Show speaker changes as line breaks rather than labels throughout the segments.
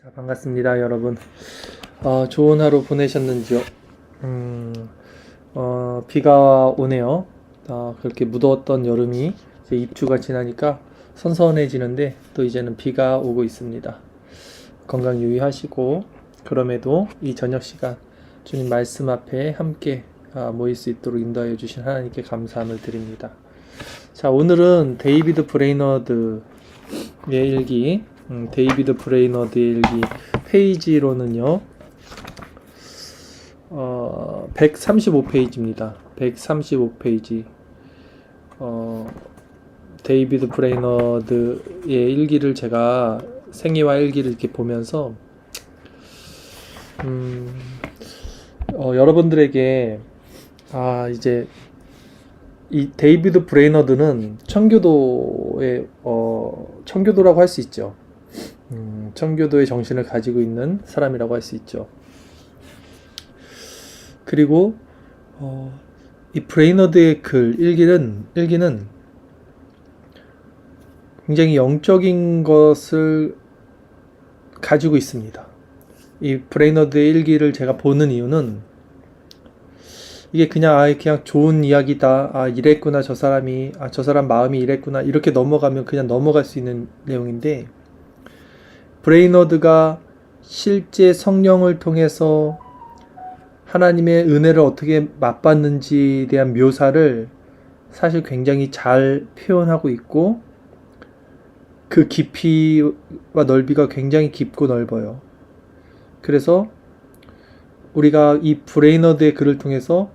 자, 반갑습니다, 여러분. 좋은 하루 보내셨는지요? 비가 오네요. 그렇게 무더웠던 여름이 이제 입추가 지나니까 선선해지는데 또 이제는 비가 오고 있습니다. 건강 유의하시고, 그럼에도 이 저녁 시간 주님 말씀 앞에 함께 모일 수 있도록 인도하여 주신 하나님께 감사함을 드립니다. 자, 오늘은 데이비드 브레이너드의 일기, 데이비드 브레이너드의 일기 페이지로는요, 135페이지입니다. 135페이지. 데이비드 브레이너드의 일기를 제가 생애와 일기를 이렇게 보면서, 여러분들에게, 이제, 이 데이비드 브레이너드는 청교도라고 할 수 있죠. 청교도의 정신을 가지고 있는 사람이라고 할 수 있죠. 그리고 이 브레이너드의 일기는 굉장히 영적인 것을 가지고 있습니다. 이 브레이너드의 일기를 제가 보는 이유는 이게 그냥 좋은 이야기다. 이랬구나, 저 사람 마음이 이랬구나, 이렇게 넘어가면 그냥 넘어갈 수 있는 내용인데, 브레이너드가 실제 성령을 통해서 하나님의 은혜를 어떻게 맛봤는지에 대한 묘사를 사실 굉장히 잘 표현하고 있고, 그 깊이와 넓이가 굉장히 깊고 넓어요. 그래서 우리가 이 브레이너드의 글을 통해서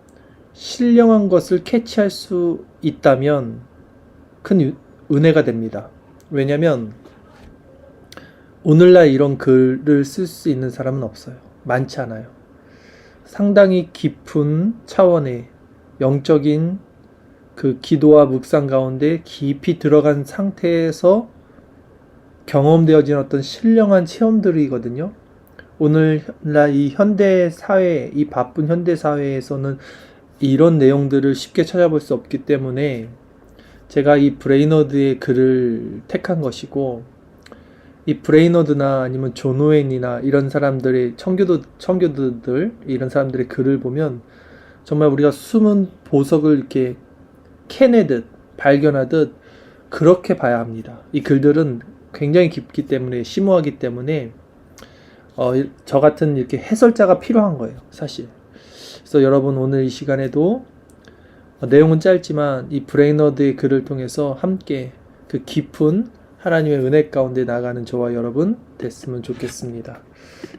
신령한 것을 캐치할 수 있다면 큰 은혜가 됩니다. 왜냐하면 오늘날 이런 글을 쓸 수 있는 사람은 없어요. 많지 않아요. 상당히 깊은 차원의 영적인 그 기도와 묵상 가운데 깊이 들어간 상태에서 경험되어진 어떤 신령한 체험들이거든요. 오늘날 이 현대 사회, 이 바쁜 현대 사회에서는 이런 내용들을 쉽게 찾아볼 수 없기 때문에 제가 이 브레이너드의 글을 택한 것이고, 이 브레이너드나 아니면 존 오웬이나 이런 사람들의 청교도들 이런 사람들의 글을 보면 정말 우리가 숨은 보석을 이렇게 캐내듯 발견하듯 그렇게 봐야 합니다. 이 글들은 굉장히 깊기 때문에, 심오하기 때문에 저 같은 이렇게 해설자가 필요한 거예요, 사실. 그래서 여러분, 오늘 이 시간에도 내용은 짧지만 이 브레이너드의 글을 통해서 함께 그 깊은 하나님의 은혜 가운데 나가는 저와 여러분 됐으면 좋겠습니다.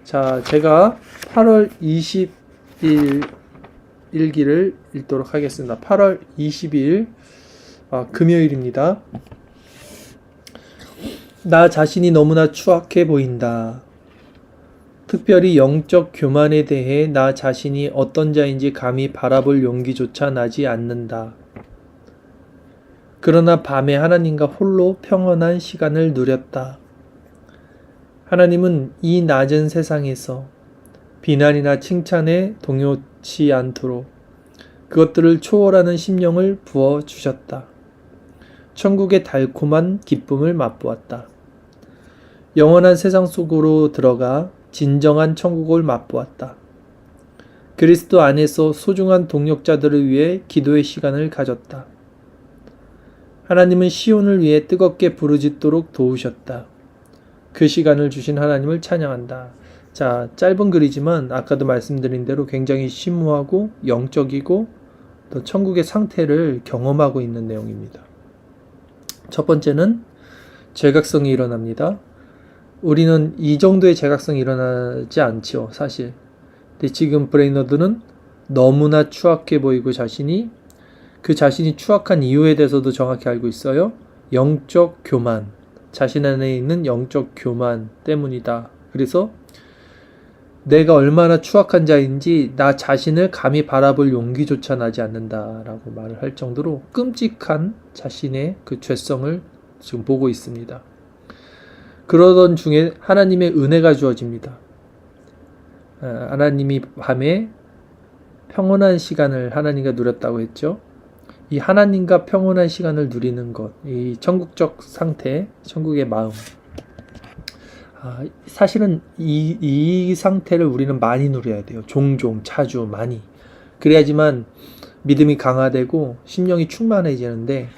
자, 제가 8월 20일 일기를 읽도록 하겠습니다. 8월 22일 금요일입니다. 나 자신이 너무나 추악해 보인다. 특별히 영적 교만에 대해 나 자신이 어떤 자인지 감히 바라볼 용기조차 나지 않는다. 그러나 밤에 하나님과 홀로 평온한 시간을 누렸다. 하나님은 이 낮은 세상에서 비난이나 칭찬에 동요치 않도록 그것들을 초월하는 심령을 부어주셨다. 천국의 달콤한 기쁨을 맛보았다. 영원한 세상 속으로 들어가 진정한 천국을 맛보았다. 그리스도 안에서 소중한 동역자들을 위해 기도의 시간을 가졌다. 하나님은 시온을 위해 뜨겁게 부르짖도록 도우셨다. 그 시간을 주신 하나님을 찬양한다. 자, 짧은 글이지만 아까도 말씀드린 대로 굉장히 심오하고 영적이고 또 천국의 상태를 경험하고 있는 내용입니다. 첫 번째는 죄각성이 일어납니다. 우리는 이 정도의 죄각성이 일어나지 않죠, 사실. 근데 지금 브레이너드는 너무나 추악해 보이고 그 자신이 추악한 이유에 대해서도 정확히 알고 있어요. 영적 교만, 자신 안에 있는 영적 교만 때문이다. 그래서 내가 얼마나 추악한 자인지 나 자신을 감히 바라볼 용기조차 나지 않는다라고 말을 할 정도로 끔찍한 자신의 그 죄성을 지금 보고 있습니다. 그러던 중에 하나님의 은혜가 주어집니다. 하나님이 밤에 평온한 시간을 하나님과 누렸다고 했죠. 이 하나님과 평온한 시간을 누리는 것, 이 천국적 상태, 천국의 마음, 사실은 이 상태를 우리는 많이 누려야 돼요. 종종, 자주, 많이. 그래야지만 믿음이 강화되고 심령이 충만해지는데,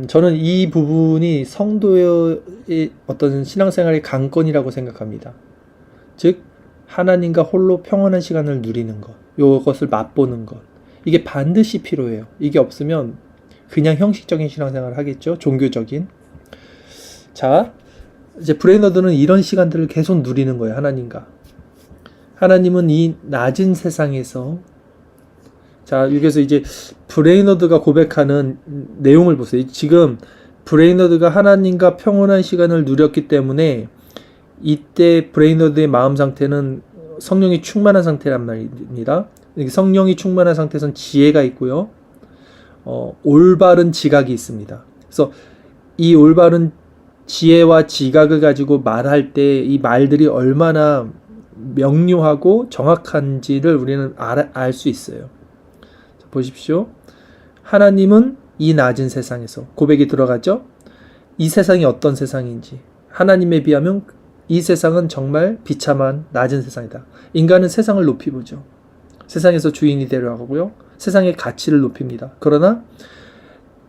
저는 이 부분이 성도의 어떤 신앙생활의 강건이라고 생각합니다. 즉, 하나님과 홀로 평온한 시간을 누리는 것, 이것을 맛보는 것. 이게 반드시 필요해요. 이게 없으면 그냥 형식적인 신앙생활을 하겠죠. 종교적인. 자, 이제 브레이너드는 이런 시간들을 계속 누리는 거예요. 하나님과. 하나님은 이 낮은 세상에서, 자, 여기서 이제 브레이너드가 고백하는 내용을 보세요. 지금 브레이너드가 하나님과 평온한 시간을 누렸기 때문에 이때 브레이너드의 마음 상태는 성령이 충만한 상태란 말입니다. 성령이 충만한 상태에선 지혜가 있고요. 올바른 지각이 있습니다. 그래서 이 올바른 지혜와 지각을 가지고 말할 때 이 말들이 얼마나 명료하고 정확한지를 우리는 알 수 있어요. 자, 보십시오. 하나님은 이 낮은 세상에서 고백이 들어가죠. 이 세상이 어떤 세상인지, 하나님에 비하면 이 세상은 정말 비참한 낮은 세상이다. 인간은 세상을 높이 보죠. 세상에서 주인이 되려 하고요. 세상의 가치를 높입니다. 그러나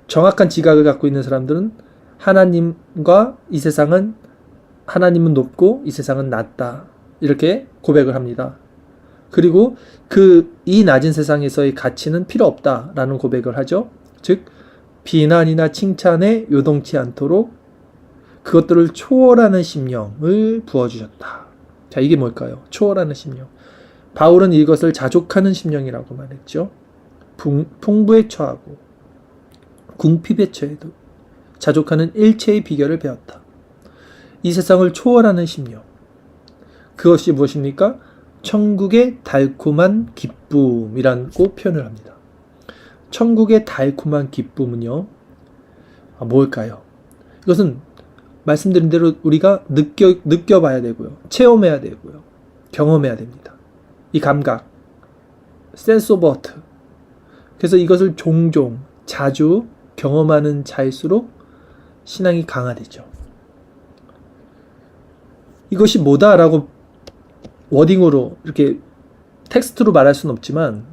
정확한 지각을 갖고 있는 사람들은 하나님과 이 세상은, 하나님은 높고 이 세상은 낮다, 이렇게 고백을 합니다. 그리고 이 낮은 세상에서의 가치는 필요 없다라는 고백을 하죠. 즉, 비난이나 칭찬에 요동치 않도록 그것들을 초월하는 심령을 부어주셨다. 자, 이게 뭘까요? 초월하는 심령. 바울은 이것을 자족하는 심령이라고 말했죠. 풍부에 처하고 궁핍에 처해도 자족하는 일체의 비결을 배웠다. 이 세상을 초월하는 심령. 그것이 무엇입니까? 천국의 달콤한 기쁨이라고 표현을 합니다. 천국의 달콤한 기쁨은요, 뭘까요? 이것은 말씀드린 대로 우리가 느껴봐야 되고요. 체험해야 되고요. 경험해야 됩니다. 이 감각. sense of what. 그래서 이것을 종종, 자주 경험하는 자일수록 신앙이 강화되죠. 이것이 뭐다라고 워딩으로, 이렇게 텍스트로 말할 수는 없지만,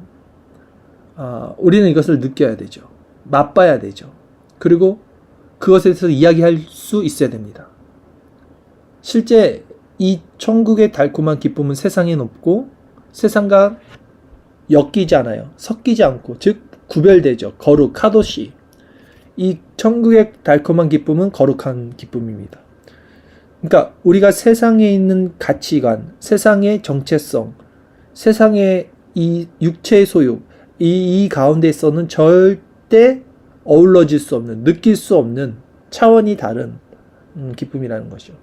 우리는 이것을 느껴야 되죠. 맛봐야 되죠. 그리고 그것에 대해서 이야기할 수 있어야 됩니다. 실제 이 천국의 달콤한 기쁨은 세상엔 없고 세상과 엮이지 않아요. 섞이지 않고, 즉 구별되죠. 거룩, 카도시. 이 천국의 달콤한 기쁨은 거룩한 기쁨입니다. 그러니까 우리가 세상에 있는 가치관, 세상의 정체성, 세상의 이 육체의 소유, 이 가운데서는 절대 어우러질 수 없는, 느낄 수 없는 차원이 다른 기쁨이라는 것이죠.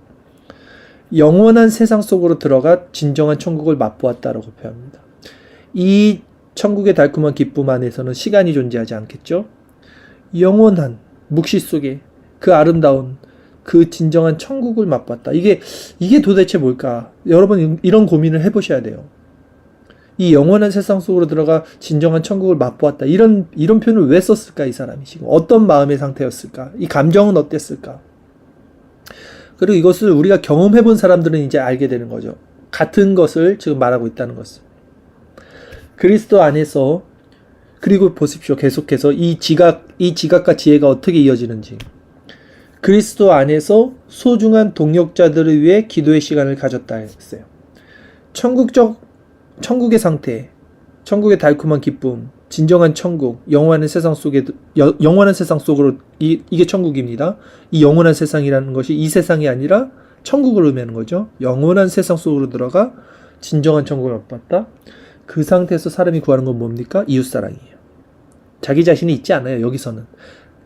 영원한 세상 속으로 들어가 진정한 천국을 맛보았다라고 표현합니다. 이 천국의 달콤한 기쁨 안에서는 시간이 존재하지 않겠죠? 영원한 묵시 속에 그 아름다운 그 진정한 천국을 맛봤다. 이게 도대체 뭘까? 여러분 이런 고민을 해보셔야 돼요. 이 영원한 세상 속으로 들어가 진정한 천국을 맛보았다. 이런 표현을 왜 썼을까? 이 사람이 지금 어떤 마음의 상태였을까? 이 감정은 어땠을까? 그리고 이것을 우리가 경험해본 사람들은 이제 알게 되는 거죠. 같은 것을 지금 말하고 있다는 것을. 그리스도 안에서, 그리고 보십시오. 계속해서 이 지각과 지혜가 어떻게 이어지는지. 그리스도 안에서 소중한 동역자들을 위해 기도의 시간을 가졌다 했어요. 천국의 상태, 천국의 달콤한 기쁨, 진정한 천국, 영원한 세상 속으로, 이게 천국입니다. 이 영원한 세상이라는 것이 이 세상이 아니라 천국을 의미하는 거죠. 영원한 세상 속으로 들어가 진정한 천국을 맛봤다. 그 상태에서 사람이 구하는 건 뭡니까? 이웃사랑이에요. 자기 자신이 있지 않아요. 여기서는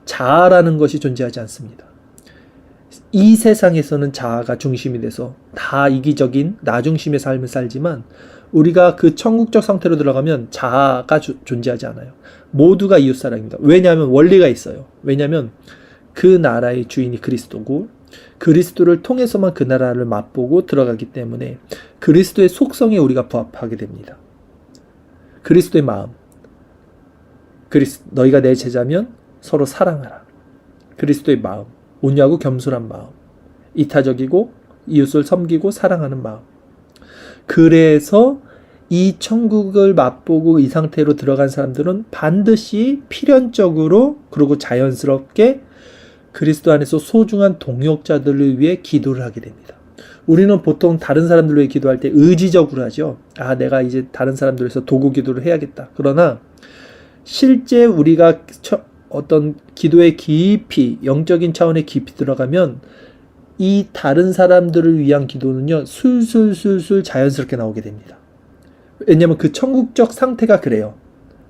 자아라는 것이 존재하지 않습니다. 이 세상에서는 자아가 중심이 돼서 다 이기적인 나 중심의 삶을 살지만, 우리가 그 천국적 상태로 들어가면 자아가 존재하지 않아요. 모두가 이웃사랑입니다. 왜냐하면 원리가 있어요. 왜냐하면 그 나라의 주인이 그리스도고, 그리스도를 통해서만 그 나라를 맛보고 들어가기 때문에 그리스도의 속성에 우리가 부합하게 됩니다. 그리스도의 마음. 너희가 내 제자면 서로 사랑하라. 그리스도의 마음. 온유하고 겸손한 마음. 이타적이고 이웃을 섬기고 사랑하는 마음. 그래서 이 천국을 맛보고 이 상태로 들어간 사람들은 반드시 필연적으로 그리고 자연스럽게 그리스도 안에서 소중한 동역자들을 위해 기도를 하게 됩니다. 우리는 보통 다른 사람들을 위해 기도할 때 의지적으로 하죠. 아, 내가 이제 다른 사람들을 위해서 도구 기도를 해야겠다. 그러나 실제 우리가 어떤 기도의 깊이, 영적인 차원의 깊이 들어가면 이 다른 사람들을 위한 기도는요, 술술술술 자연스럽게 나오게 됩니다. 왜냐하면 그 천국적 상태가 그래요.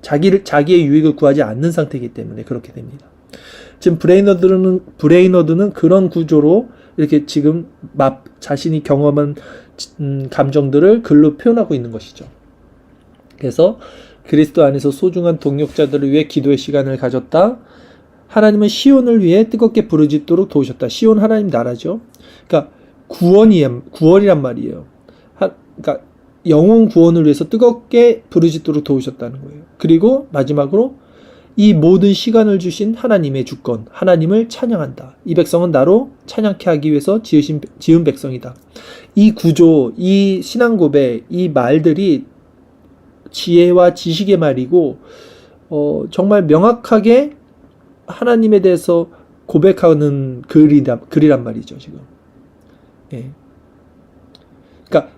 자기의 유익을 구하지 않는 상태이기 때문에 그렇게 됩니다. 지금 브레이너드는 그런 구조로 이렇게 지금 자신이 경험한 감정들을 글로 표현하고 있는 것이죠. 그래서 그리스도 안에서 소중한 동역자들을 위해 기도의 시간을 가졌다. 하나님은 시온을 위해 뜨겁게 부르짖도록 도우셨다. 시온 하나님 나라죠. 그러니까 구원이란 말이에요. 그러니까 영혼 구원을 위해서 뜨겁게 부르짖도록 도우셨다는 거예요. 그리고 마지막으로 이 모든 시간을 주신 하나님의 주권, 하나님을 찬양한다. 이 백성은 나로 찬양케 하기 위해서 지은 백성이다. 이 구조, 이 신앙 고백, 이 말들이 지혜와 지식의 말이고 정말 명확하게 하나님에 대해서 고백하는 글이란 말이죠, 지금. 예. 그러니까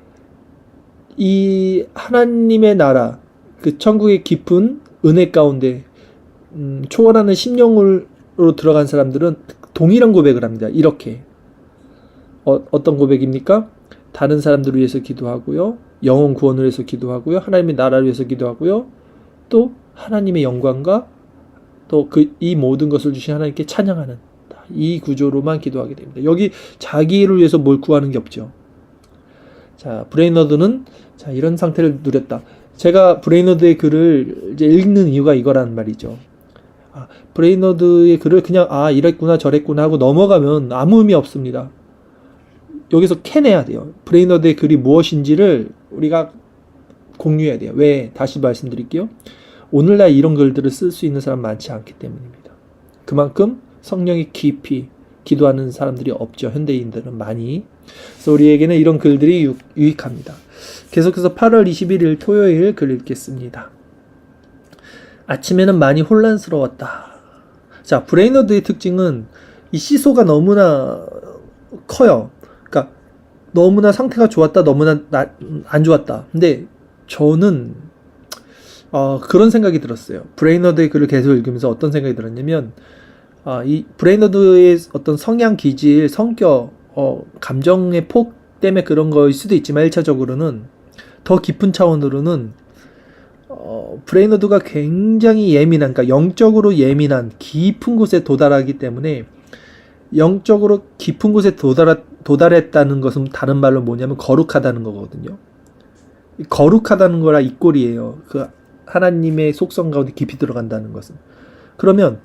이 하나님의 나라, 그 천국의 깊은 은혜 가운데 초월하는 심령으로 들어간 사람들은 동일한 고백을 합니다. 이렇게 어떤 고백입니까? 다른 사람들을 위해서 기도하고요, 영혼 구원을 위해서 기도하고요, 하나님의 나라를 위해서 기도하고요, 또 하나님의 영광과 또 이 모든 것을 주신 하나님께 찬양하는 이 구조로만 기도하게 됩니다. 여기 자기를 위해서 뭘 구하는 게 없죠. 자, 브레이너드는 이런 상태를 누렸다. 제가 브레이너드의 글을 이제 읽는 이유가 이거라는 말이죠. 브레이너드의 글을 그냥 이랬구나 저랬구나 하고 넘어가면 아무 의미 없습니다. 여기서 캐내야 돼요. 브레이너드의 글이 무엇인지를 우리가 공유해야 돼요. 왜? 다시 말씀드릴게요. 오늘날 이런 글들을 쓸 수 있는 사람 많지 않기 때문입니다. 그만큼 성령이 깊이 기도하는 사람들이 없죠. 현대인들은 많이. 그래서 우리에게는 이런 글들이 유익합니다. 계속해서 8월 21일 토요일 글 읽겠습니다. 아침에는 많이 혼란스러웠다. 자, 브레이너드의 특징은 이 시소가 너무나 커요. 그러니까 너무나 상태가 좋았다, 너무나 안 좋았다. 근데 저는 그런 생각이 들었어요. 브레이너드의 글을 계속 읽으면서 어떤 생각이 들었냐면 이 브레이너드의 어떤 성향, 기질, 성격, 감정의 폭 때문에 그런 거일 수도 있지만 1차적으로는 더 깊은 차원으로는 브레이너드가 굉장히 예민한, 그러니까 영적으로 예민한 깊은 곳에 도달하기 때문에 영적으로 깊은 곳에 도달했다는 것은 다른 말로 뭐냐면 거룩하다는 거거든요. 거룩하다는 거라 이 꼴이에요. 그 하나님의 속성 가운데 깊이 들어간다는 것은. 그러면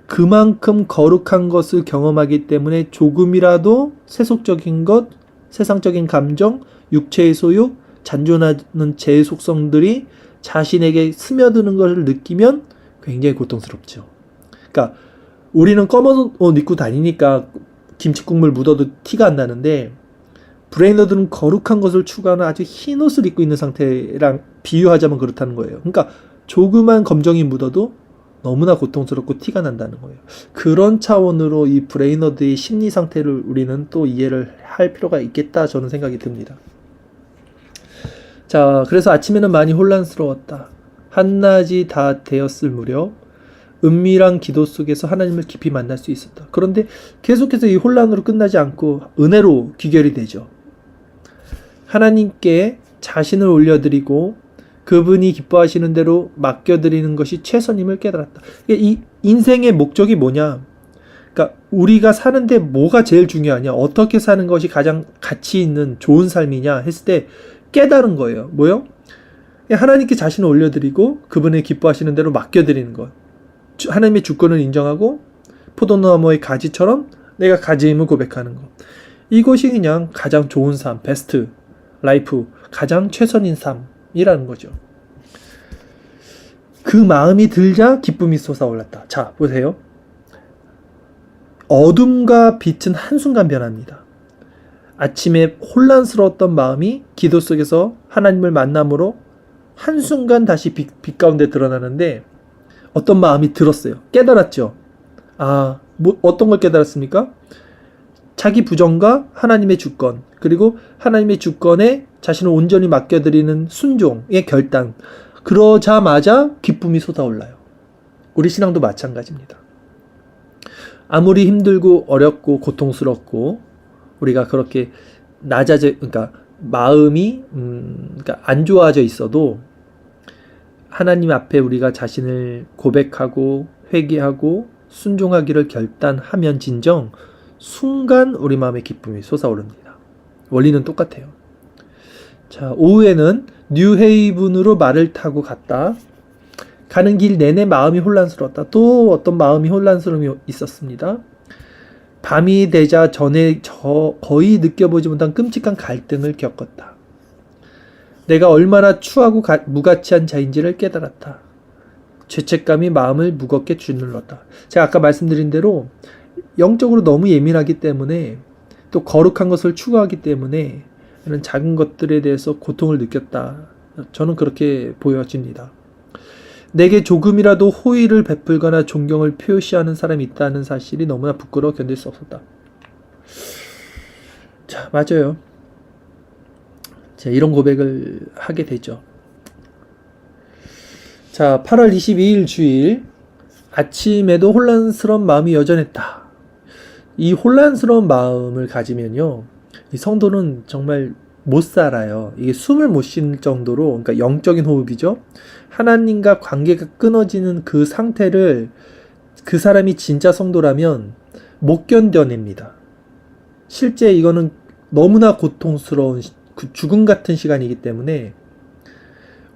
그만큼 거룩한 것을 경험하기 때문에 조금이라도 세속적인 것, 세상적인 감정, 육체의 소유, 잔존하는 제 속성들이 자신에게 스며드는 것을 느끼면 굉장히 고통스럽죠. 그러니까 우리는 검은 옷 입고 다니니까 김치국물 묻어도 티가 안 나는데 브레이너드는 거룩한 것을 추구하는 아주 흰 옷을 입고 있는 상태랑 비유하자면 그렇다는 거예요. 그러니까 조그만 검정이 묻어도 너무나 고통스럽고 티가 난다는 거예요. 그런 차원으로 이 브레이너드의 심리 상태를 우리는 또 이해를 할 필요가 있겠다, 저는 생각이 듭니다. 자, 그래서 아침에는 많이 혼란스러웠다. 한낮이 다 되었을 무렵 은밀한 기도 속에서 하나님을 깊이 만날 수 있었다. 그런데 계속해서 이 혼란으로 끝나지 않고 은혜로 귀결이 되죠. 하나님께 자신을 올려드리고 그분이 기뻐하시는 대로 맡겨드리는 것이 최선임을 깨달았다. 이 인생의 목적이 뭐냐? 그러니까 우리가 사는데 뭐가 제일 중요하냐? 어떻게 사는 것이 가장 가치 있는 좋은 삶이냐 했을 때 깨달은 거예요. 뭐요? 하나님께 자신을 올려드리고 그분이 기뻐하시는 대로 맡겨드리는 것. 하나님의 주권을 인정하고 포도나무의 가지처럼 내가 가지임을 고백하는 것. 이것이 그냥 가장 좋은 삶, 베스트 라이프, 가장 최선인 삶이라는 거죠. 그 마음이 들자 기쁨이 솟아올랐다. 자, 보세요. 어둠과 빛은 한순간 변합니다. 아침에 혼란스러웠던 마음이 기도 속에서 하나님을 만남으로 한순간 다시 빛 가운데 드러나는데 어떤 마음이 들었어요. 깨달았죠. 어떤 걸 깨달았습니까? 자기 부정과 하나님의 주권, 그리고 하나님의 주권에 자신을 온전히 맡겨드리는 순종의 결단. 그러자마자 기쁨이 솟아올라요. 우리 신앙도 마찬가지입니다. 아무리 힘들고 어렵고 고통스럽고 우리가 그렇게 그러니까 마음이 그러니까 안 좋아져 있어도 하나님 앞에 우리가 자신을 고백하고 회개하고 순종하기를 결단하면 진정 순간 우리 마음에 기쁨이 솟아오릅니다. 원리는 똑같아요. 자, 오후에는 뉴헤이븐으로 말을 타고 갔다. 가는 길 내내 마음이 혼란스러웠다. 또 어떤 마음이 혼란스러움이 있었습니다. 밤이 되자 전에 거의 느껴보지 못한 끔찍한 갈등을 겪었다. 내가 얼마나 추하고 무가치한 자인지를 깨달았다. 죄책감이 마음을 무겁게 주눌렀다. 제가 아까 말씀드린 대로 영적으로 너무 예민하기 때문에 또 거룩한 것을 추구하기 때문에 이런 작은 것들에 대해서 고통을 느꼈다. 저는 그렇게 보여집니다. 내게 조금이라도 호의를 베풀거나 존경을 표시하는 사람이 있다는 사실이 너무나 부끄러워 견딜 수 없었다. 자, 맞아요. 자, 이런 고백을 하게 되죠. 자, 8월 22일 주일 아침에도 혼란스러운 마음이 여전했다. 이 혼란스러운 마음을 가지면요, 이 성도는 정말 못 살아요. 이게 숨을 못 쉴 정도로, 그러니까 영적인 호흡이죠. 하나님과 관계가 끊어지는 그 상태를 그 사람이 진짜 성도라면 못 견뎌냅니다. 실제 이거는 너무나 고통스러운 죽음 같은 시간이기 때문에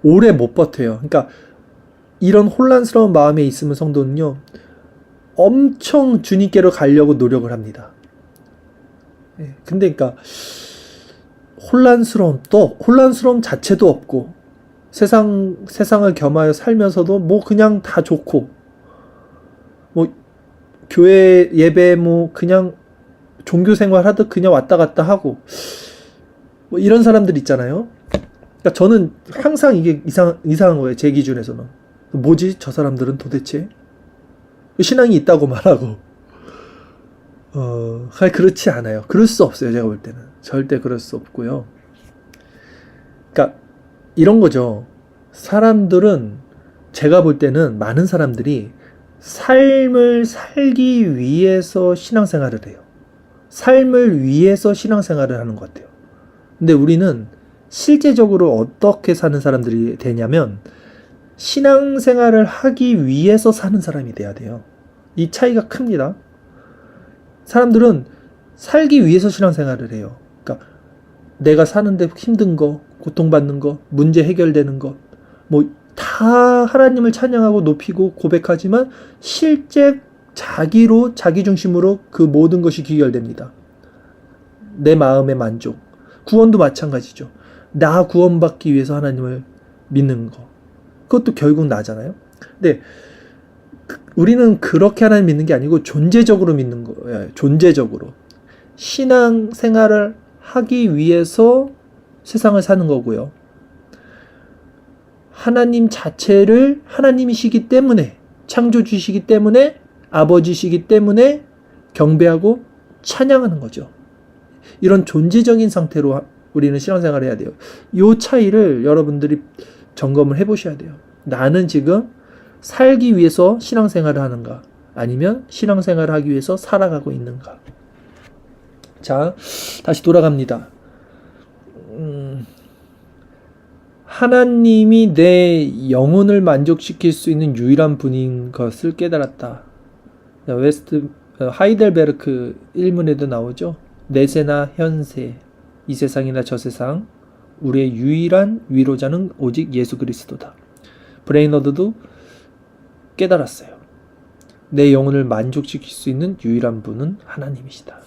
오래 못 버텨요. 그러니까 이런 혼란스러운 마음에 있으면 성도는요, 엄청 주님께로 가려고 노력을 합니다. 근데 그러니까 혼란스러움 자체도 없고 세상을 겸하여 살면서도 뭐 그냥 다 좋고 뭐 교회 예배 뭐 그냥 종교 생활 하듯 그냥 왔다 갔다 하고 뭐 이런 사람들 있잖아요. 그러니까 저는 항상 이게 이상한 거예요. 제 기준에서는. 뭐지? 저 사람들은 도대체 신앙이 있다고 말하고 그렇지 않아요. 그럴 수 없어요. 제가 볼 때는 절대 그럴 수 없고요. 그러니까 이런 거죠. 사람들은 제가 볼 때는 많은 사람들이 삶을 살기 위해서 신앙생활을 해요. 삶을 위해서 신앙생활을 하는 것 같아요. 근데 우리는 실제적으로 어떻게 사는 사람들이 되냐면 신앙생활을 하기 위해서 사는 사람이 돼야 돼요. 이 차이가 큽니다. 사람들은 살기 위해서 신앙생활을 해요. 그러니까 내가 사는데 힘든 거, 고통받는 거, 문제 해결되는 거, 뭐 다 하나님을 찬양하고 높이고 고백하지만 실제 자기 중심으로 그 모든 것이 귀결됩니다. 내 마음의 만족, 구원도 마찬가지죠. 나 구원받기 위해서 하나님을 믿는 거, 그것도 결국 나잖아요. 근데 우리는 그렇게 하나님 믿는 게 아니고 존재적으로 믿는 거예요. 존재적으로 신앙 생활을 하기 위해서 세상을 사는 거고요. 하나님 자체를 하나님이시기 때문에, 창조주시기 때문에, 아버지시기 때문에 경배하고 찬양하는 거죠. 이런 존재적인 상태로 우리는 신앙생활을 해야 돼요. 이 차이를 여러분들이 점검을 해보셔야 돼요. 나는 지금 살기 위해서 신앙생활을 하는가, 아니면 신앙생활을 하기 위해서 살아가고 있는가. 자, 다시 돌아갑니다. 하나님이 내 영혼을 만족시킬 수 있는 유일한 분인 것을 깨달았다. 하이델베르크 일문에도 나오죠. 내세나 현세, 이 세상이나 저 세상, 우리의 유일한 위로자는 오직 예수 그리스도다. 브레이너드도 깨달았어요. 내 영혼을 만족시킬 수 있는 유일한 분은 하나님이시다.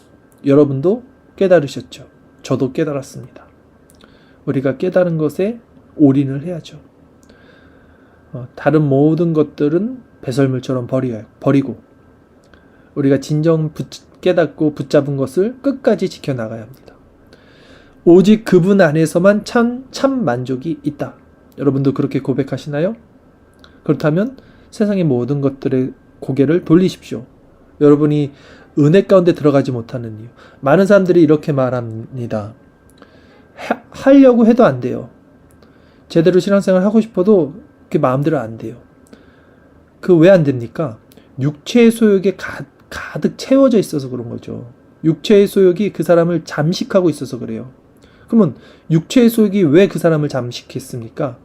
여러분도 깨달으셨죠? 저도 깨달았습니다. 우리가 깨달은 것에 올인을 해야죠. 다른 모든 것들은 배설물처럼 버리고 우리가 진정 깨닫고 붙잡은 것을 끝까지 지켜나가야 합니다. 오직 그분 안에서만 참 만족이 있다. 여러분도 그렇게 고백하시나요? 그렇다면 세상의 모든 것들의 고개를 돌리십시오. 여러분이 은혜 가운데 들어가지 못하는 이유. 많은 사람들이 이렇게 말합니다. 하려고 해도 안 돼요. 제대로 신앙생활 하고 싶어도 그게 마음대로 안 돼요. 그 왜 안 됩니까? 육체의 소욕에 가득 채워져 있어서 그런 거죠. 육체의 소욕이 그 사람을 잠식하고 있어서 그래요. 그러면 육체의 소욕이 왜 그 사람을 잠식했습니까?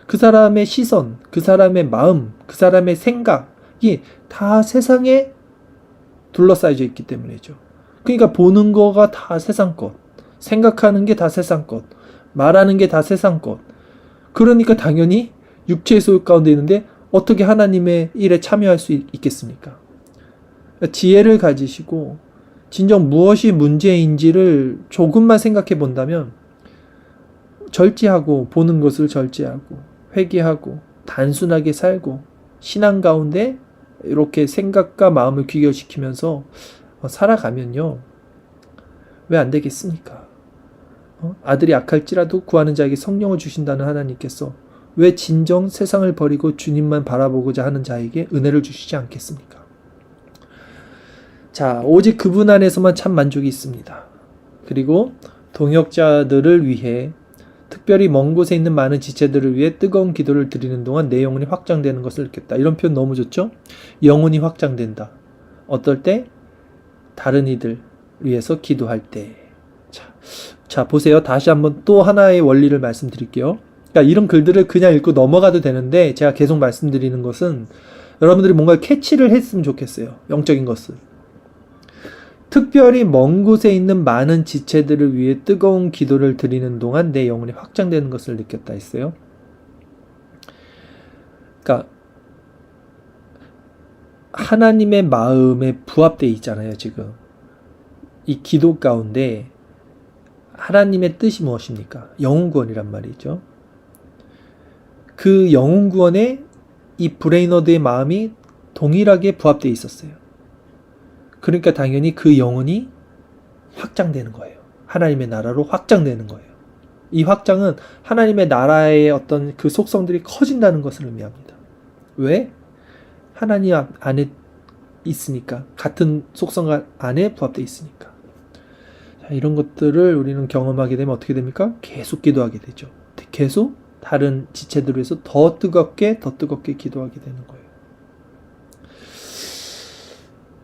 그 사람의 시선, 그 사람의 마음, 그 사람의 생각이 다 세상에 둘러싸여져 있기 때문이죠. 그러니까 보는 거가 다 세상 것, 생각하는 게 다 세상 것, 말하는 게 다 세상 것. 그러니까 당연히 육체의 소욕 가운데 있는데 어떻게 하나님의 일에 참여할 수 있겠습니까? 지혜를 가지시고 진정 무엇이 문제인지를 조금만 생각해 본다면 절제하고 보는 것을 절제하고 회개하고 단순하게 살고 신앙 가운데 이렇게 생각과 마음을 귀결시키면서 살아가면요. 왜 안 되겠습니까? 아들이 악할지라도 구하는 자에게 성령을 주신다는 하나님께서 왜 진정 세상을 버리고 주님만 바라보고자 하는 자에게 은혜를 주시지 않겠습니까? 자, 오직 그분 안에서만 참 만족이 있습니다. 그리고 동역자들을 위해 특별히 먼 곳에 있는 많은 지체들을 위해 뜨거운 기도를 드리는 동안 내 영혼이 확장되는 것을 느꼈다. 이런 표현 너무 좋죠? 영혼이 확장된다. 어떨 때? 다른 이들 위해서 기도할 때. 자, 보세요. 다시 한번 또 하나의 원리를 말씀드릴게요. 그러니까 이런 글들을 그냥 읽고 넘어가도 되는데 제가 계속 말씀드리는 것은 여러분들이 뭔가 캐치를 했으면 좋겠어요. 영적인 것을. 특별히 먼 곳에 있는 많은 지체들을 위해 뜨거운 기도를 드리는 동안 내 영혼이 확장되는 것을 느꼈다 했어요. 그러니까 하나님의 마음에 부합되어 있잖아요. 지금 이 기도 가운데 하나님의 뜻이 무엇입니까? 영혼 구원이란 말이죠. 그 영혼 구원에 이 브레이너드의 마음이 동일하게 부합되어 있었어요. 그러니까 당연히 그 영혼이 확장되는 거예요. 하나님의 나라로 확장되는 거예요. 이 확장은 하나님의 나라의 어떤 그 속성들이 커진다는 것을 의미합니다. 왜? 하나님 안에 있으니까. 같은 속성 안에 부합되어 있으니까. 자, 이런 것들을 우리는 경험하게 되면 어떻게 됩니까? 계속 기도하게 되죠. 계속 다른 지체들을 위해서 더 뜨겁게 기도하게 되는 거예요.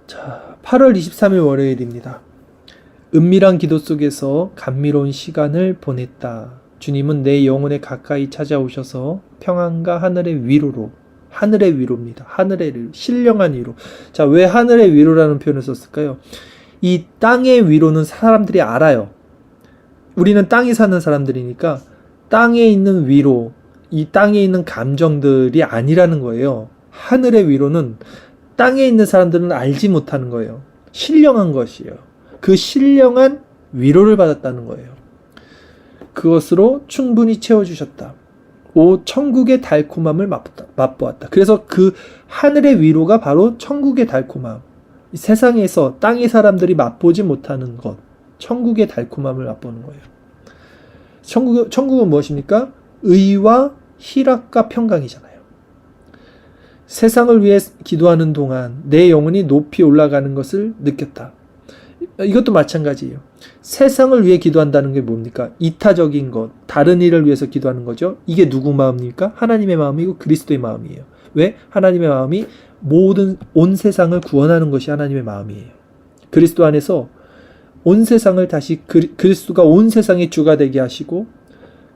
자, 8월 23일 월요일입니다. 은밀한 기도 속에서 감미로운 시간을 보냈다. 주님은 내 영혼에 가까이 찾아오셔서 평안과 하늘의 위로입니다. 하늘의 위로, 신령한 위로. 자, 왜 하늘의 위로라는 표현을 썼을까요? 이 땅의 위로는 사람들이 알아요. 우리는 땅에 사는 사람들이니까 땅에 있는 위로, 이 땅에 있는 감정들이 아니라는 거예요. 하늘의 위로는 땅에 있는 사람들은 알지 못하는 거예요. 신령한 것이에요. 그 신령한 위로를 받았다는 거예요. 그것으로 충분히 채워주셨다. 천국의 달콤함을 맛보았다. 그래서 그 하늘의 위로가 바로 천국의 달콤함. 세상에서 땅의 사람들이 맛보지 못하는 것. 천국의 달콤함을 맛보는 거예요. 천국은 무엇입니까? 의와 희락과 평강이잖아요. 세상을 위해 기도하는 동안 내 영혼이 높이 올라가는 것을 느꼈다. 이것도 마찬가지예요. 세상을 위해 기도한다는 게 뭡니까? 이타적인 것, 다른 일을 위해서 기도하는 거죠. 이게 누구 마음입니까? 하나님의 마음이고 그리스도의 마음이에요. 왜? 하나님의 마음이 온 세상을 구원하는 것이 하나님의 마음이에요. 그리스도 안에서 온 세상을 다시 그리스도가 온 세상의 주가 되게 하시고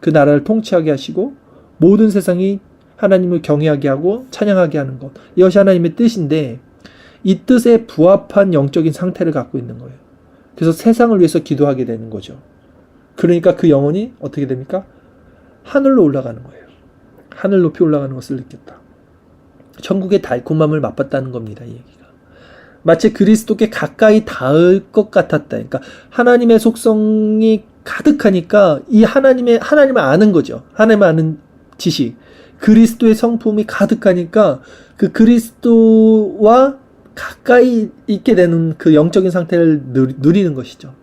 그 나라를 통치하게 하시고 모든 세상이 하나님을 경외하게 하고 찬양하게 하는 것. 이것이 하나님의 뜻인데 이 뜻에 부합한 영적인 상태를 갖고 있는 거예요. 그래서 세상을 위해서 기도하게 되는 거죠. 그러니까 그 영혼이 어떻게 됩니까? 하늘로 올라가는 거예요. 하늘 높이 올라가는 것을 느꼈다. 천국의 달콤함을 맛봤다는 겁니다. 이 얘기가. 마치 그리스도께 가까이 닿을 것 같았다. 그러니까 하나님의 속성이 가득하니까 이 하나님을 아는 거죠. 하나님을 아는 지식. 그리스도의 성품이 가득하니까 그 그리스도와 가까이 있게 되는 그 영적인 상태를 누리는 것이죠.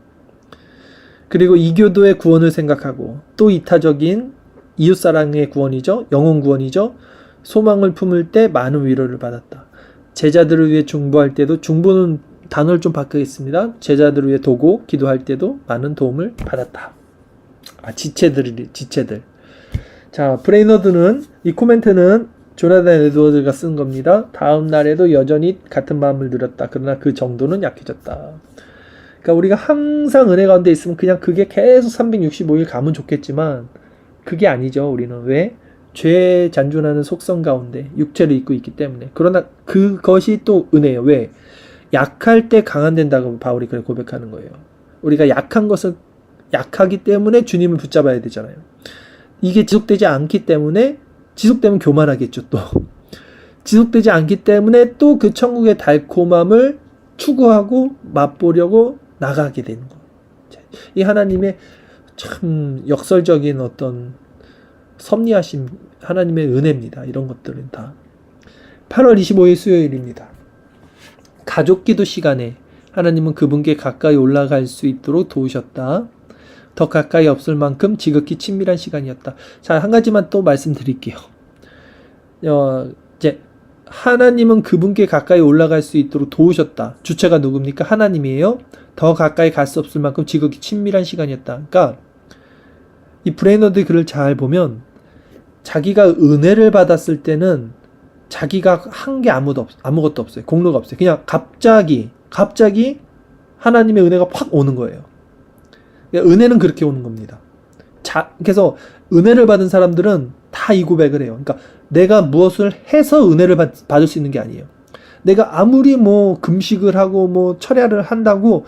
그리고 이교도의 구원을 생각하고 또 이타적인 이웃사랑의 구원이죠. 영혼 구원이죠. 소망을 품을 때 많은 위로를 받았다. 제자들을 위해 중보할 때도, 중보는 단어를 좀 바꾸겠습니다. 제자들을 위해 도고 기도할 때도 많은 도움을 받았다. 지체들. 자, 브레이너드는, 이 코멘트는 조나단 에드워드가 쓴 겁니다. 다음 날에도 여전히 같은 마음을 들였다. 그러나 그 정도는 약해졌다. 그러니까 우리가 항상 은혜 가운데 있으면 그냥 그게 계속 365일 가면 좋겠지만 그게 아니죠. 우리는 왜? 죄에 잔존하는 속성 가운데 육체를 입고 있기 때문에. 그러나 그것이 또 은혜예요. 왜? 약할 때 강한된다고 바울이 그렇게 고백하는 거예요. 우리가 약하기 때문에 주님을 붙잡아야 되잖아요. 이게 지속되지 않기 때문에, 지속되면 교만하겠죠. 또 지속되지 않기 때문에 또 그 천국의 달콤함을 추구하고 맛보려고 나가게 되는 거예요. 이 하나님의 참 역설적인 어떤 섭리하심, 하나님의 은혜입니다. 이런 것들은 다. 8월 25일 수요일입니다. 가족기도 시간에 하나님은 그분께 가까이 올라갈 수 있도록 도우셨다. 더 가까이 없을 만큼 지극히 친밀한 시간이었다. 자, 한 가지만 또 말씀드릴게요. 이제 하나님은 그분께 가까이 올라갈 수 있도록 도우셨다. 주체가 누굽니까? 하나님이에요. 더 가까이 갈 수 없을 만큼 지극히 친밀한 시간이었다. 그러니까 이 브레이너드 글을 잘 보면 자기가 은혜를 받았을 때는 자기가 한 게 아무것도 없어요. 공로가 없어요. 그냥 갑자기 하나님의 은혜가 확 오는 거예요. 은혜는 그렇게 오는 겁니다. 그래서 은혜를 받은 사람들은 다 이 고백을 해요. 그러니까 내가 무엇을 해서 은혜를 받을 수 있는 게 아니에요. 내가 아무리 뭐 금식을 하고 뭐 철야를 한다고,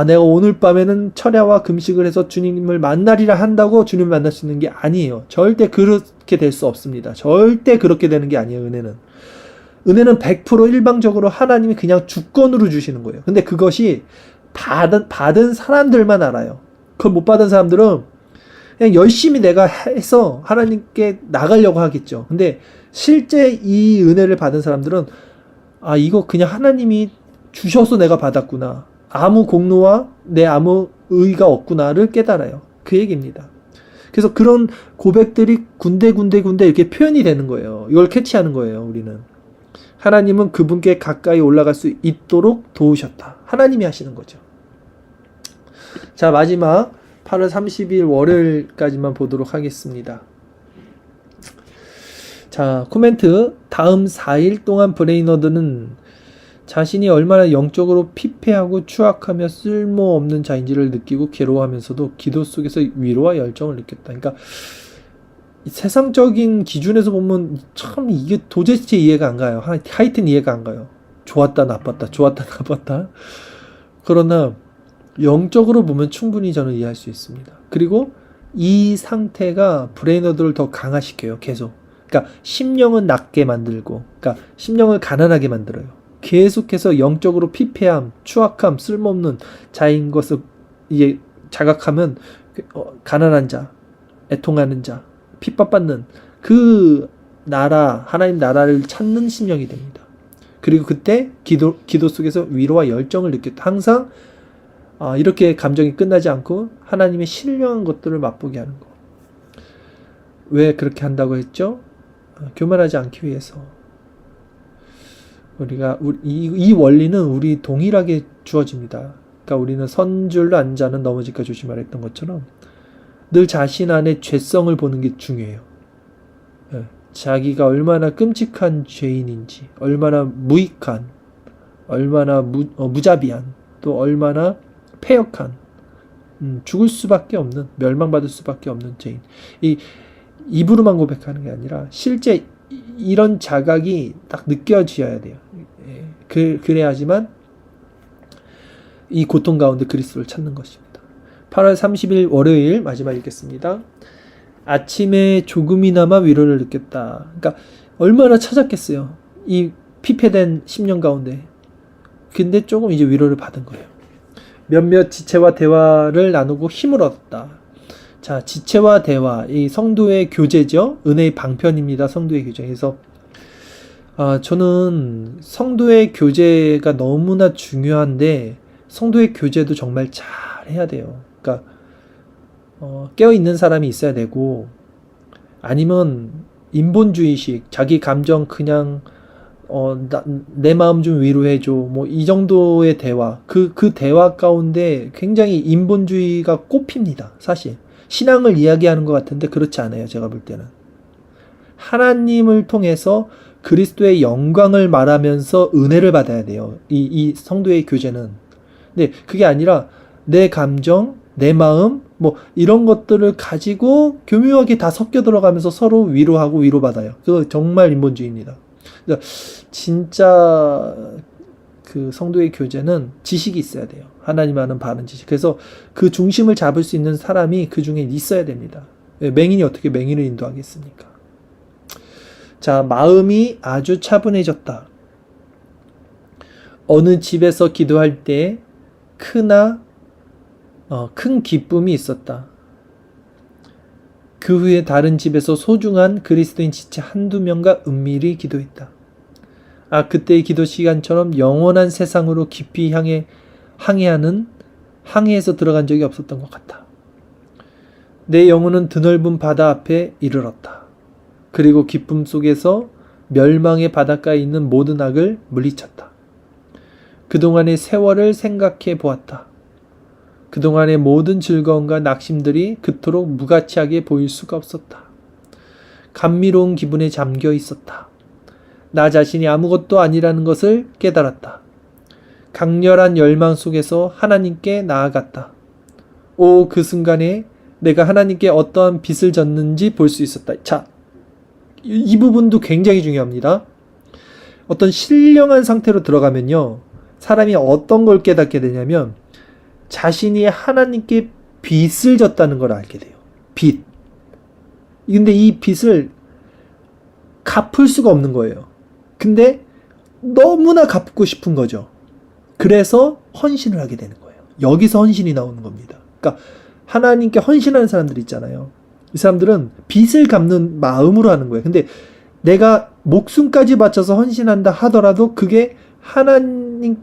내가 오늘 밤에는 철야와 금식을 해서 주님을 만나리라 한다고 주님을 만날 수 있는 게 아니에요. 절대 그렇게 될 수 없습니다. 절대 그렇게 되는 게 아니에요. 은혜는 100% 일방적으로 하나님이 그냥 주권으로 주시는 거예요. 근데 그것이 받은 사람들만 알아요. 그걸 못 받은 사람들은 그냥 열심히 내가 해서 하나님께 나가려고 하겠죠. 근데 실제 이 은혜를 받은 사람들은 이거 그냥 하나님이 주셔서 내가 받았구나. 아무 공로와 내 아무 의의가 없구나를 깨달아요. 그 얘기입니다. 그래서 그런 고백들이 군데군데 이렇게 표현이 되는 거예요. 이걸 캐치하는 거예요. 우리는. 하나님은 그분께 가까이 올라갈 수 있도록 도우셨다. 하나님이 하시는 거죠. 자, 마지막 8월 30일 월요일까지만 보도록 하겠습니다. 자, 코멘트. 다음 4일 동안 브레이너드는 자신이 얼마나 영적으로 피폐하고 추악하며 쓸모없는 자인지를 느끼고 괴로워하면서도 기도 속에서 위로와 열정을 느꼈다. 그러니까 세상적인 기준에서 보면 참 이게 도대체 이해가 안 가요. 하여튼 이해가 안 가요. 좋았다 나빴다. 그러나 영적으로 보면 충분히 저는 이해할 수 있습니다. 그리고 이 상태가 브레이너드를 더 강화시켜요. 계속. 그러니까 심령은 낮게 만들고, 그러니까 심령을 가난하게 만들어요. 계속해서 영적으로 피폐함, 추악함, 쓸모없는 자인 것을 이제 자각하면 가난한 자, 애통하는 자, 핍박받는 그 나라, 하나님 나라를 찾는 심령이 됩니다. 그리고 그때 기도 속에서 위로와 열정을 느꼈다. 항상 이렇게 감정이 끝나지 않고 하나님의 신령한 것들을 맛보게 하는 거. 왜 그렇게 한다고 했죠? 교만하지 않기 위해서. 이 원리는 우리 동일하게 주어집니다. 그러니까 우리는 선줄로 안 자는 넘어질까 조심하라 했던 것처럼 늘 자신 안에 죄성을 보는 게 중요해요. 자기가 얼마나 끔찍한 죄인인지, 얼마나 무익한, 얼마나 무자비한, 또 얼마나 패역한, 죽을 수밖에 없는, 멸망받을 수밖에 없는 죄인. 입으로만 고백하는 게 아니라 실제 이런 자각이 딱 느껴져야 돼요. 그래야지만 이 고통 가운데 그리스도를 찾는 것입니다. 8월 30일 월요일 마지막 읽겠습니다. 아침에 조금이나마 위로를 느꼈다. 그러니까 얼마나 찾았겠어요. 이 피폐된 10년 가운데. 근데 조금 이제 위로를 받은 거예요. 몇몇 지체와 대화를 나누고 힘을 얻었다. 자, 지체와 대화, 이 성도의 교제죠. 은혜의 방편입니다. 성도의 교제. 그래서 저는 성도의 교제가 너무나 중요한데 성도의 교제도 정말 잘 해야 돼요. 그러니까 깨어있는 사람이 있어야 되고, 아니면 인본주의식, 자기 감정 그냥 내 마음 좀 위로해줘, 뭐 이 정도의 대화, 그 대화 가운데 굉장히 인본주의가 꼽힙니다. 사실 신앙을 이야기하는 것 같은데 그렇지 않아요. 제가 볼 때는 하나님을 통해서 그리스도의 영광을 말하면서 은혜를 받아야 돼요. 이 성도의 교제는. 근데 그게 아니라 내 감정, 내 마음, 뭐 이런 것들을 가지고 교묘하게 다 섞여 들어가면서 서로 위로하고 위로받아요. 그거 정말 인본주의입니다. 그러니까 진짜 그 성도의 교제는 지식이 있어야 돼요. 하나님 아는 바른 지식. 그래서 그 중심을 잡을 수 있는 사람이 그 중에 있어야 됩니다. 맹인이 어떻게 맹인을 인도하겠습니까? 자, 마음이 아주 차분해졌다. 어느 집에서 기도할 때 큰 기쁨이 있었다. 그 후에 다른 집에서 소중한 그리스도인 지체 한두 명과 은밀히 기도했다. 그때의 기도 시간처럼 영원한 세상으로 깊이 항해해서 들어간 적이 없었던 것 같다. 내 영혼은 드넓은 바다 앞에 이르렀다. 그리고 기쁨 속에서 멸망의 바닷가에 있는 모든 악을 물리쳤다. 그동안의 세월을 생각해 보았다. 그동안의 모든 즐거움과 낙심들이 그토록 무가치하게 보일 수가 없었다. 감미로운 기분에 잠겨 있었다. 나 자신이 아무것도 아니라는 것을 깨달았다. 강렬한 열망 속에서 하나님께 나아갔다. 그 순간에 내가 하나님께 어떠한 빚을 졌는지 볼 수 있었다. 자, 이 부분도 굉장히 중요합니다. 어떤 신령한 상태로 들어가면요, 사람이 어떤 걸 깨닫게 되냐면 자신이 하나님께 빚을 졌다는 걸 알게 돼요. 빚. 근데 이 빚을 갚을 수가 없는 거예요. 근데 너무나 갚고 싶은 거죠. 그래서 헌신을 하게 되는 거예요. 여기서 헌신이 나오는 겁니다. 그러니까 하나님께 헌신하는 사람들 있잖아요. 이 사람들은 빚을 갚는 마음으로 하는 거예요. 근데 내가 목숨까지 바쳐서 헌신한다 하더라도 그게 하나님의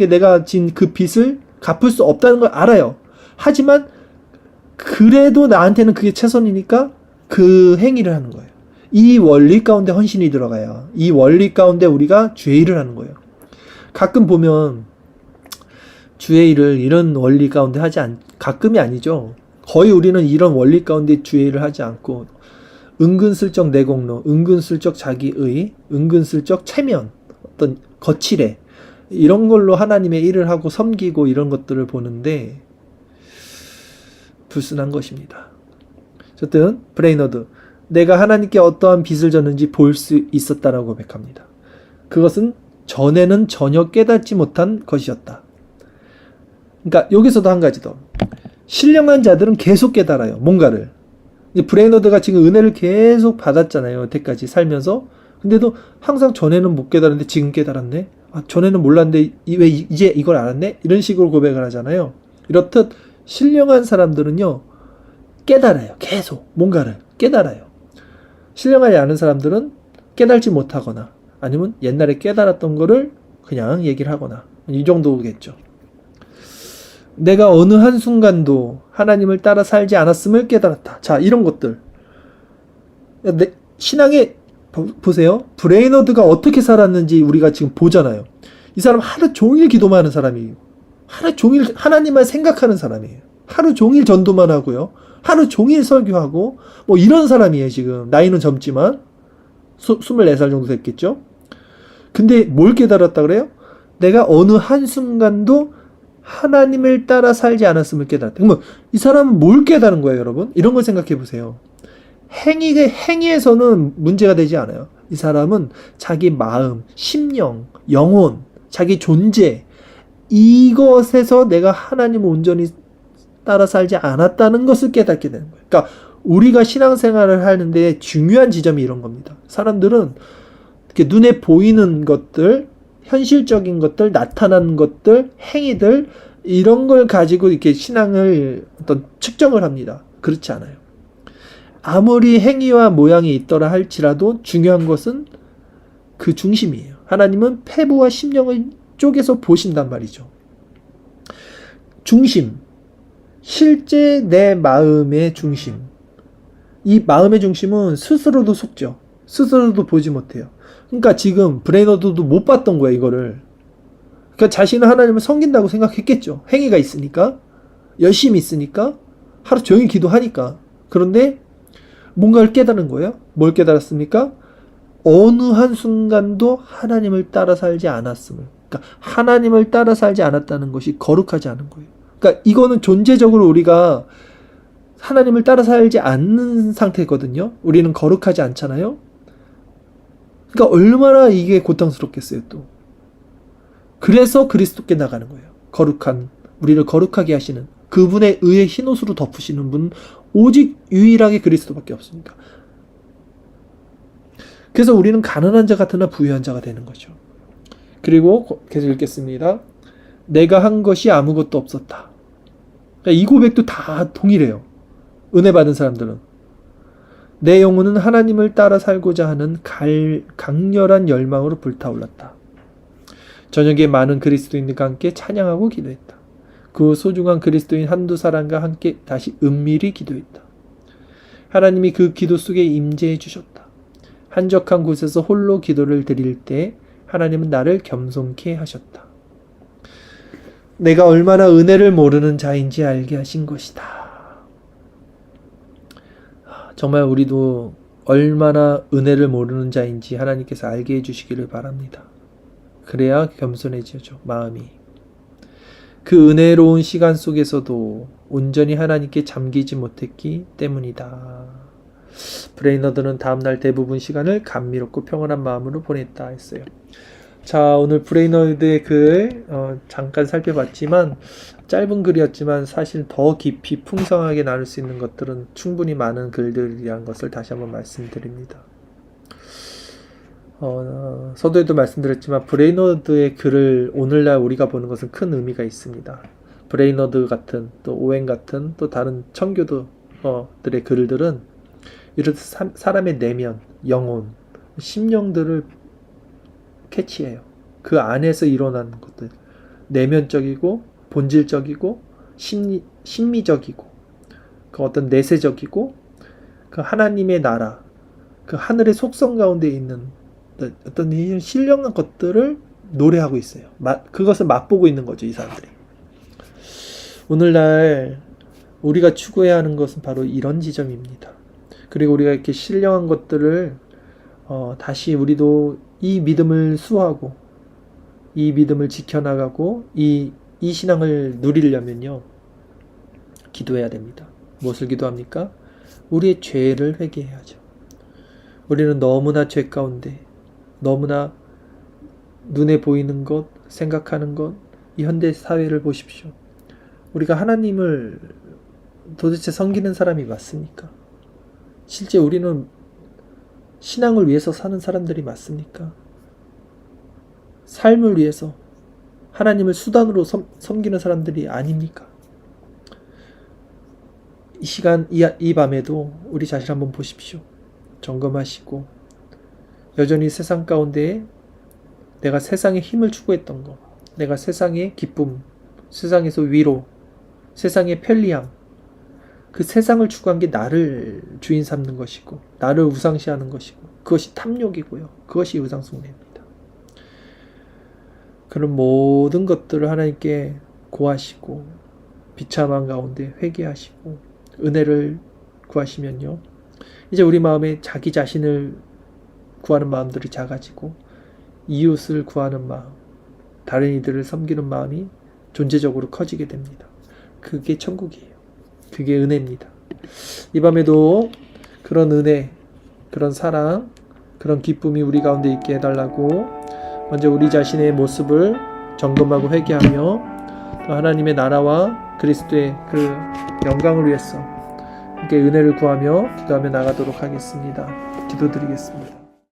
내가 진 그 빚을 갚을 수 없다는 걸 알아요. 하지만 그래도 나한테는 그게 최선이니까 그 행위를 하는 거예요. 이 원리 가운데 헌신이 들어가요. 이 원리 가운데 우리가 주의 일을 하는 거예요. 가끔 보면 주의 일을 이런 원리 가운데 가끔이 아니죠. 거의 우리는 이런 원리 가운데 주의 일을 하지 않고 은근슬쩍 내공로, 은근슬쩍 자기의, 은근슬쩍 체면, 어떤 거칠애, 이런 걸로 하나님의 일을 하고 섬기고 이런 것들을 보는데 불순한 것입니다. 어쨌든 브레이너드, 내가 하나님께 어떠한 빚을 졌는지 볼 수 있었다라고 고백합니다. 그것은 전에는 전혀 깨닫지 못한 것이었다. 그러니까 여기서도 한 가지 더. 신령한 자들은 계속 깨달아요. 뭔가를. 브레이너드가 지금 은혜를 계속 받았잖아요. 여태까지 살면서. 근데도 항상 전에는 못 깨달았는데 지금 깨달았네. 전에는 몰랐는데 왜 이제 이걸 알았네? 이런 식으로 고백을 하잖아요. 이렇듯 신령한 사람들은요, 깨달아요. 계속 뭔가를 깨달아요. 신령하지 않은 사람들은 깨달지 못하거나 아니면 옛날에 깨달았던 거를 그냥 얘기를 하거나 이 정도겠죠. 내가 어느 한순간도 하나님을 따라 살지 않았음을 깨달았다. 자, 이런 것들. 신앙에 보세요. 브레이너드가 어떻게 살았는지 우리가 지금 보잖아요. 이 사람 하루 종일 기도만 하는 사람이에요. 하루 종일 하나님만 생각하는 사람이에요. 하루 종일 전도만 하고요. 하루 종일 설교하고 뭐 이런 사람이에요. 지금 나이는 젊지만 24살 정도 됐겠죠. 근데 뭘 깨달았다 그래요? 내가 어느 한순간도 하나님을 따라 살지 않았음을 깨달았다. 그러면 이 사람은 뭘 깨달은 거예요, 여러분? 이런 걸 생각해 보세요. 행위에서는 문제가 되지 않아요. 이 사람은 자기 마음, 심령, 영혼, 자기 존재, 이것에서 내가 하나님을 온전히 따라 살지 않았다는 것을 깨닫게 되는 거예요. 그러니까 우리가 신앙생활을 하는데 중요한 지점이 이런 겁니다. 사람들은 이렇게 눈에 보이는 것들, 현실적인 것들, 나타나는 것들, 행위들, 이런 걸 가지고 이렇게 신앙을 어떤 측정을 합니다. 그렇지 않아요. 아무리 행위와 모양이 있더라 할지라도 중요한 것은 그 중심이에요. 하나님은 폐부와 심령을 쪼개서 보신단 말이죠. 중심. 실제 내 마음의 중심, 이 마음의 중심은 스스로도 속죠. 스스로도 보지 못해요. 그러니까 지금 브레이너드도 못 봤던 거야, 이거를. 그러니까 자신은 하나님을 섬긴다고 생각했겠죠. 행위가 있으니까, 열심히 있으니까, 하루 종일 기도하니까. 그런데 뭔가를 깨달은 거예요. 뭘 깨달았습니까? 어느 한순간도 하나님을 따라 살지 않았음을. 그러니까 하나님을 따라 살지 않았다는 것이 거룩하지 않은 거예요. 그러니까 이거는 존재적으로 우리가 하나님을 따라 살지 않는 상태거든요. 우리는 거룩하지 않잖아요. 그러니까 얼마나 이게 고통스럽겠어요, 또. 그래서 그리스도께 나가는 거예요. 거룩한, 우리를 거룩하게 하시는 그분의 의의 흰옷으로 덮으시는 분, 오직 유일하게 그리스도밖에 없습니다. 그래서 우리는 가난한 자 같으나 부유한 자가 되는 거죠. 그리고 계속 읽겠습니다. 내가 한 것이 아무것도 없었다. 그러니까 이 고백도 다 동일해요. 은혜 받은 사람들은. 내 영혼은 하나님을 따라 살고자 하는 강렬한 열망으로 불타올랐다. 저녁에 많은 그리스도인들과 함께 찬양하고 기도했다. 그 소중한 그리스도인 한두 사람과 함께 다시 은밀히 기도했다. 하나님이 그 기도 속에 임재해 주셨다. 한적한 곳에서 홀로 기도를 드릴 때 하나님은 나를 겸손케 하셨다. 내가 얼마나 은혜를 모르는 자인지 알게 하신 것이다. 정말 우리도 얼마나 은혜를 모르는 자인지 하나님께서 알게 해주시기를 바랍니다. 그래야 겸손해지죠, 마음이. 그 은혜로운 시간 속에서도 온전히 하나님께 잠기지 못했기 때문이다. 브레이너드는 다음날 대부분 시간을 감미롭고 평온한 마음으로 보냈다 했어요. 자, 오늘 브레이너드의 글 잠깐 살펴봤지만 짧은 글이었지만 사실 더 깊이 풍성하게 나눌 수 있는 것들은 충분히 많은 글들이라는 것을 다시 한번 말씀드립니다. 서두에도 말씀드렸지만 브레이너드의 글을 오늘날 우리가 보는 것은 큰 의미가 있습니다. 브레이너드 같은 또 오웬 같은 또 다른 청교도들의 글들은 이렇듯 사람의 내면, 영혼, 심령들을 캐치해요. 그 안에서 일어나는 것들, 내면적이고 본질적이고 심미적이고 그 어떤 내세적이고 그 하나님의 나라, 그 하늘의 속성 가운데 있는 어떤 신령한 것들을 노래하고 있어요. 그것을 맛보고 있는 거죠, 이 사람들이. 오늘날 우리가 추구해야 하는 것은 바로 이런 지점입니다. 그리고 우리가 이렇게 신령한 것들을 다시 우리도 이 믿음을 수호하고 이 믿음을 지켜나가고 이 신앙을 누리려면요, 기도해야 됩니다. 무엇을 기도합니까? 우리의 죄를 회개해야죠. 우리는 너무나 죄 가운데, 너무나 눈에 보이는 것, 생각하는 것, 이 현대 사회를 보십시오. 우리가 하나님을 도대체 섬기는 사람이 맞습니까? 실제 우리는 신앙을 위해서 사는 사람들이 맞습니까? 삶을 위해서 하나님을 수단으로 섬기는 사람들이 아닙니까? 이 시간, 이 밤에도 우리 자신 한번 보십시오. 점검하시고 여전히 세상 가운데 내가 세상의 힘을 추구했던 것, 내가 세상의 기쁨, 세상에서 위로, 세상의 편리함, 그 세상을 추구한 게 나를 주인 삼는 것이고 나를 우상시하는 것이고 그것이 탐욕이고요. 그것이 우상숭배입니다. 그런 모든 것들을 하나님께 고하시고 비참한 가운데 회개하시고 은혜를 구하시면요, 이제 우리 마음에 자기 자신을 구하는 마음들이 작아지고 이웃을 구하는 마음, 다른 이들을 섬기는 마음이 존재적으로 커지게 됩니다. 그게 천국이에요. 그게 은혜입니다. 이 밤에도 그런 은혜, 그런 사랑, 그런 기쁨이 우리 가운데 있게 해달라고 먼저 우리 자신의 모습을 점검하고 회개하며 또 하나님의 나라와 그리스도의 그 영광을 위해서 함께 은혜를 구하며 기도하며 나가도록 하겠습니다. 기도드리겠습니다.